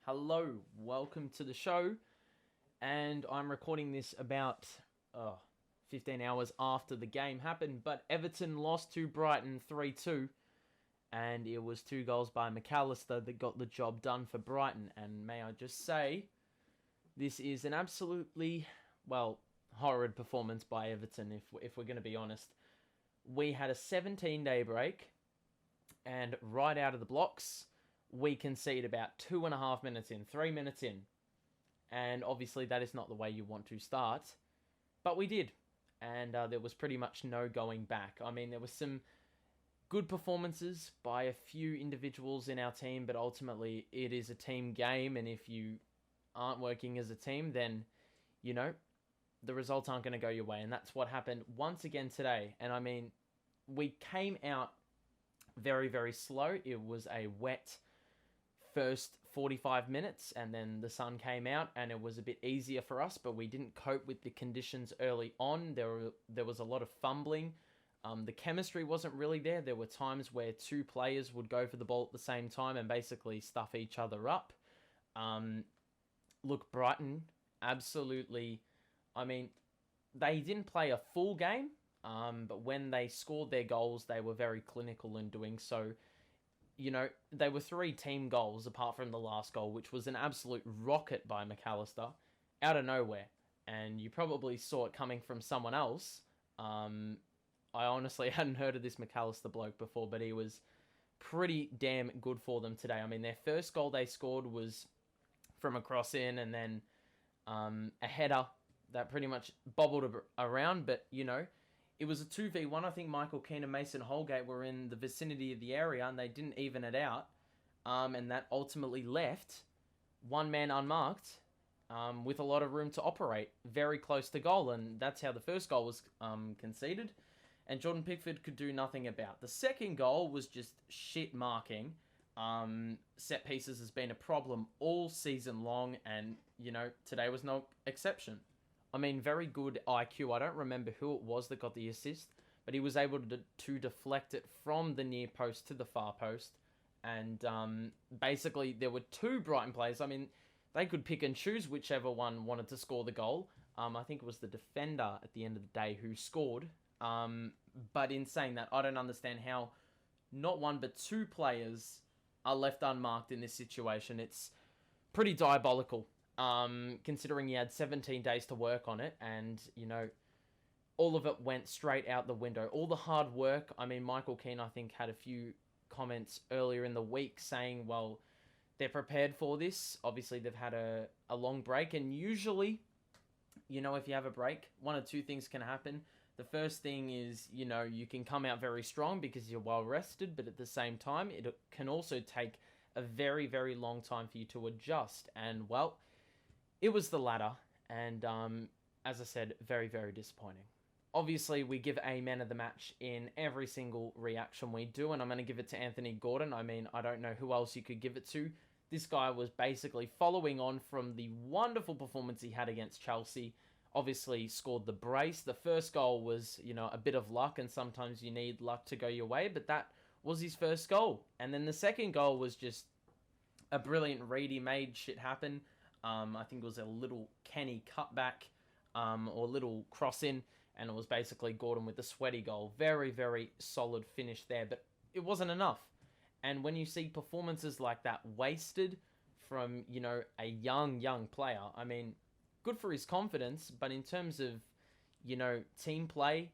Hello, welcome to the show. And I'm recording this about 15 hours after the game happened. But Everton lost to Brighton 3-2. And it was 2 goals by Mac Allister that got the job done for Brighton. And may I just say, this is an absolutely, horrid performance by Everton, if we're going to be honest. We had a 17-day break, and right out of the blocks, we concede about 2.5 minutes in, 3 minutes in. And obviously that is not the way you want to start. But we did. And there was pretty much no going back. I mean, there was some good performances by a few individuals in our team, but ultimately it is a team game. And if you aren't working as a team, then, the results aren't going to go your way. And that's what happened once again today. And I mean, we came out very, very slow. It was a wet first 45 minutes, and then the sun came out and it was a bit easier for us, but we didn't cope with the conditions early on. There was a lot of fumbling. The chemistry wasn't really there. There were times where two players would go for the ball at the same time and basically stuff each other up. Look, Brighton, absolutely, I mean, they didn't play a full game, but when they scored their goals, they were very clinical in doing so. They were 3 team goals apart from the last goal, which was an absolute rocket by Mac Allister out of nowhere. And you probably saw it coming from someone else. I honestly hadn't heard of this Mac Allister bloke before, but he was pretty damn good for them today. I mean, their first goal they scored was from a cross in, and then a header that pretty much bobbled around, but, it was a 2v1. I think Michael Keane and Mason Holgate were in the vicinity of the area, and they didn't even it out. And that ultimately left one man unmarked with a lot of room to operate, very close to goal. And that's how the first goal was conceded. And Jordan Pickford could do nothing about. The second goal was just shit marking. Set pieces has been a problem all season long, and, today was no exception. I mean, very good IQ. I don't remember who it was that got the assist, but he was able to deflect it from the near post to the far post. And basically, there were 2 Brighton players. I mean, they could pick and choose whichever one wanted to score the goal. I think it was the defender at the end of the day who scored. But in saying that, I don't understand how not 1 but 2 players are left unmarked in this situation. It's pretty diabolical. Considering he had 17 days to work on it, and, all of it went straight out the window. All the hard work, I mean, Michael Keane, I think, had a few comments earlier in the week saying, well, they're prepared for this. Obviously, they've had a long break, and usually, if you have a break, 1 or 2 things can happen. The first thing is, you can come out very strong because you're well rested, but at the same time, it can also take a very, very long time for you to adjust. And, well, it was the latter, and as I said, very, very disappointing. Obviously, we give a man of the match in every single reaction we do, and I'm going to give it to Anthony Gordon. I mean, I don't know who else you could give it to. This guy was basically following on from the wonderful performance he had against Chelsea. Obviously, scored the brace. The first goal was, a bit of luck, and sometimes you need luck to go your way, but that was his first goal. And then the second goal was just a brilliant read. He made shit happen. I think it was a little Kenny cutback or little cross in, and it was basically Gordon with the sweaty goal. Very, very solid finish there, but it wasn't enough. And when you see performances like that wasted from, a young player, I mean, good for his confidence, but in terms of, team play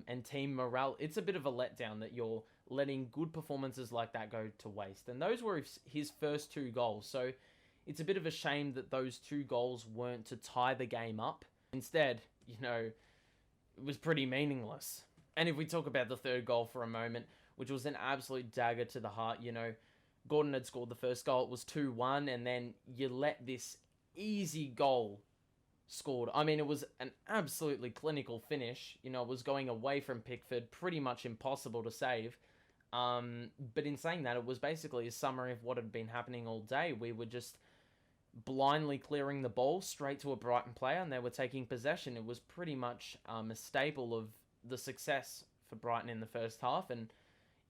and team morale, it's a bit of a letdown that you're letting good performances like that go to waste. And those were his first 2 goals, so it's a bit of a shame that those 2 goals weren't to tie the game up. Instead, it was pretty meaningless. And if we talk about the third goal for a moment, which was an absolute dagger to the heart, Gordon had scored the first goal. It was 2-1, and then you let this easy goal scored. I mean, it was an absolutely clinical finish. It was going away from Pickford, pretty much impossible to save. But in saying that, it was basically a summary of what had been happening all day. We were just blindly clearing the ball straight to a Brighton player, and they were taking possession. It was pretty much a staple of the success for Brighton in the first half, and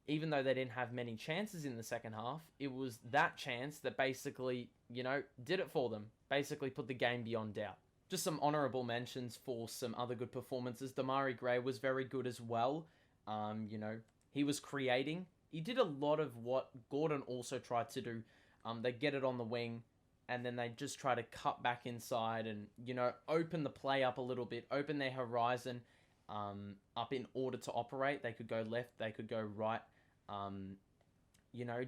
even though they didn't have many chances in the second half, it was that chance that basically, did it for them. Basically put the game beyond doubt. Just some honourable mentions for some other good performances. Damari Gray was very good as well. He was creating. He did a lot of what Gordon also tried to do. They get it on the wing, and then they just try to cut back inside and, open the play up a little bit, open their horizon up in order to operate. They could go left, they could go right,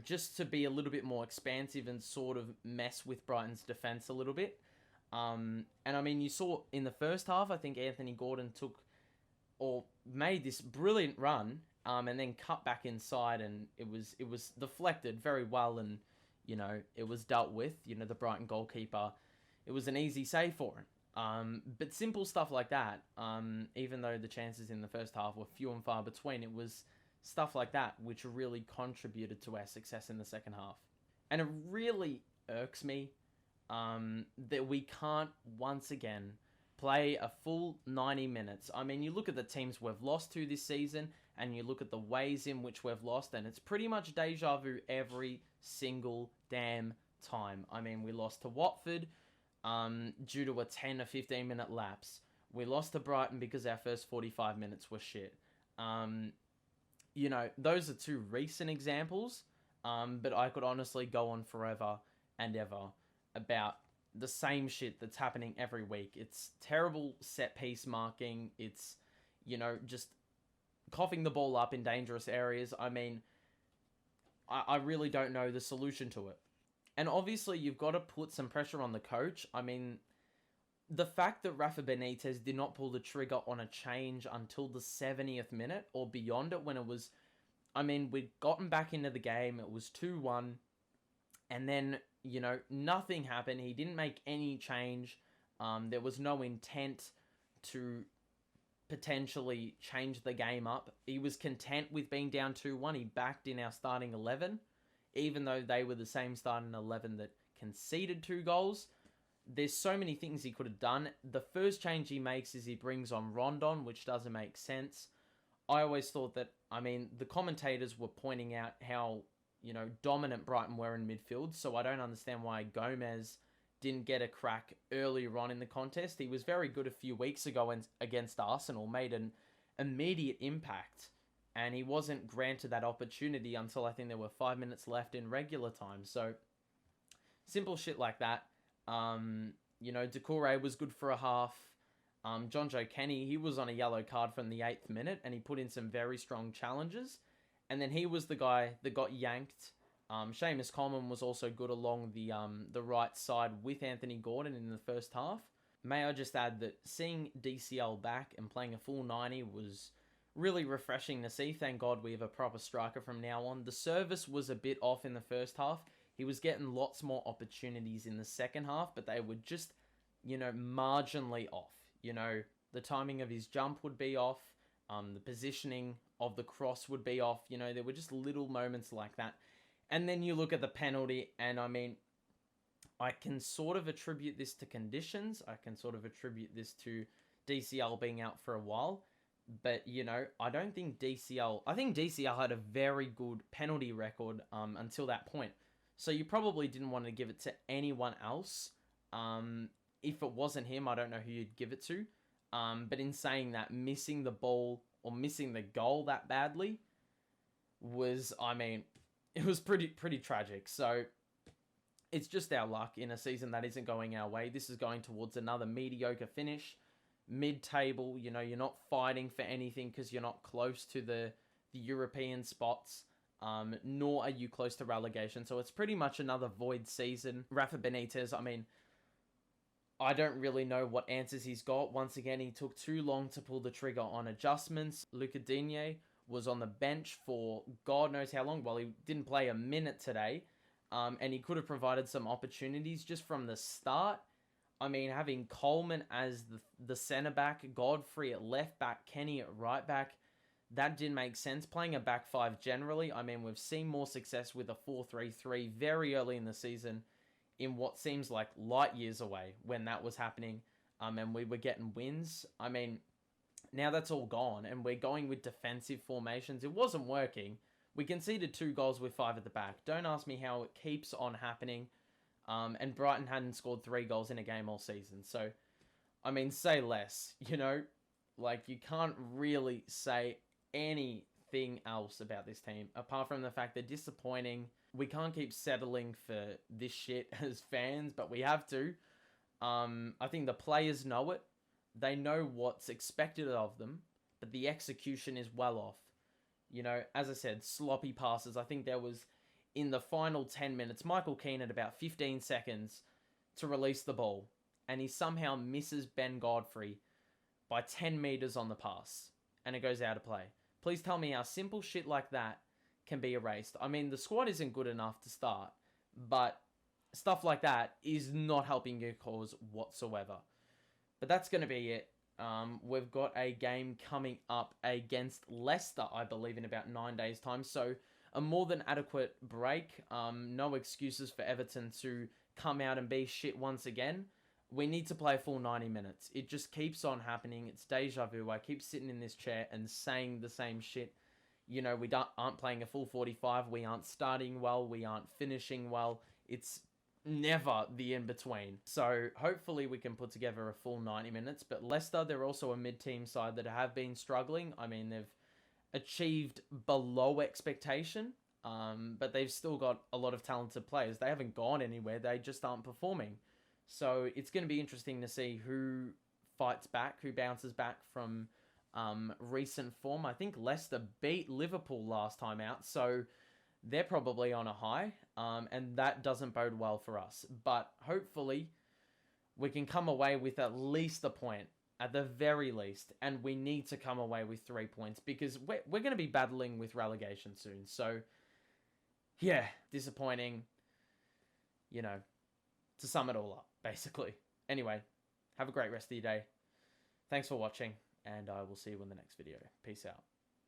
just to be a little bit more expansive and sort of mess with Brighton's defence a little bit. And I mean, you saw in the first half, I think Anthony Gordon made this brilliant run, and then cut back inside, and it was deflected very well, and it was dealt with. The Brighton goalkeeper, it was an easy save for him. But simple stuff like that, even though the chances in the first half were few and far between, it was stuff like that which really contributed to our success in the second half. And it really irks me that we can't once again play a full 90 minutes. I mean, you look at the teams we've lost to this season, and you look at the ways in which we've lost, and it's pretty much deja vu every single damn time. I mean, we lost to Watford due to a 10 or 15 minute lapse. We lost to Brighton because our first 45 minutes were shit. Those are two recent examples, but I could honestly go on forever and ever about the same shit that's happening every week. It's terrible set piece marking. It's, just coughing the ball up in dangerous areas. I mean, I really don't know the solution to it. And obviously, you've got to put some pressure on the coach. I mean, the fact that Rafa Benitez did not pull the trigger on a change until the 70th minute or beyond it, when it was, we'd gotten back into the game. It was 2-1. And then, nothing happened. He didn't make any change. There was no intent to potentially change the game up. He was content with being down 2-1. He backed in our starting 11, even though they were the same starting 11 that conceded 2 goals. There's so many things he could have done. The first change he makes is he brings on Rondon, which doesn't make sense. I always thought that, the commentators were pointing out how, dominant Brighton were in midfield, so I don't understand why Gomez didn't get a crack earlier on in the contest. He was very good a few weeks ago against Arsenal, made an immediate impact, and he wasn't granted that opportunity until I think there were 5 minutes left in regular time. So, simple shit like that. Doucouré was good for a half. John Joe Kenny, he was on a yellow card from the 8th minute, and he put in some very strong challenges. And then he was the guy that got yanked. Seamus Coleman was also good along the right side with Anthony Gordon in the first half. May I just add that seeing DCL back and playing a full 90 was really refreshing to see. Thank God we have a proper striker from now on. The service was a bit off in the first half. He was getting lots more opportunities in the second half, but they were just, marginally off. The timing of his jump would be off. The positioning of the cross would be off. There were just little moments like that. And then you look at the penalty, and I can sort of attribute this to conditions. I can sort of attribute this to DCL being out for a while. But, I don't think I think DCL had a very good penalty record until that point. So you probably didn't want to give it to anyone else. If it wasn't him, I don't know who you'd give it to. But in saying that, missing the ball or missing the goal that badly was, it was pretty tragic. So it's just our luck in a season that isn't going our way. This is going towards another mediocre finish, mid-table. You're not fighting for anything because you're not close to the European spots, nor are you close to relegation. So it's pretty much another void season. Rafa Benitez, I don't really know what answers he's got. Once again, he took too long to pull the trigger on adjustments. Luca Digne was on the bench for God knows how long. Well, he didn't play a minute today. And he could have provided some opportunities just from the start. Having Coleman as the centre-back, Godfrey at left-back, Kenny at right-back, that didn't make sense. Playing a back five generally, we've seen more success with a 4-3-3 very early in the season in what seems like light years away when that was happening, and we were getting wins. Now that's all gone, and we're going with defensive formations. It wasn't working. We conceded 2 goals with 5 at the back. Don't ask me how it keeps on happening. And Brighton hadn't scored 3 goals in a game all season. So, I mean, say less. You know, like, you can't really say anything else about this team, apart from the fact they're disappointing. We can't keep settling for this shit as fans, but we have to. I think the players know it. They know what's expected of them, but the execution is well off. You know, as I said, sloppy passes. I think there was, in the final 10 minutes, Michael Keane had about 15 seconds to release the ball, and he somehow misses Ben Godfrey by 10 meters on the pass, and it goes out of play. Please tell me how simple shit like that can be erased. I mean, the squad isn't good enough to start, but stuff like that is not helping your cause whatsoever. But that's going to be it. We've got a game coming up against Leicester, I believe, in about 9 days' time. So a more than adequate break. No excuses for Everton to come out and be shit once again. We need to play a full 90 minutes. It just keeps on happening. It's deja vu. I keep sitting in this chair and saying the same shit. You know, we aren't playing a full 45. We aren't starting well. We aren't finishing well. It's never the in-between. So hopefully we can put together a full 90 minutes. But Leicester, they're also a mid-team side that have been struggling. I mean, they've achieved below expectation, but they've still got a lot of talented players. They haven't gone anywhere. They just aren't performing. So it's going to be interesting to see who fights back, who bounces back from recent form. I think Leicester beat Liverpool last time out, so they're probably on a high, and that doesn't bode well for us. But hopefully we can come away with at least a point, at the very least, and we need to come away with 3 points because we're going to be battling with relegation soon. So, yeah, disappointing, you know, to sum it all up, basically. Anyway, have a great rest of your day. Thanks for watching, and I will see you in the next video. Peace out.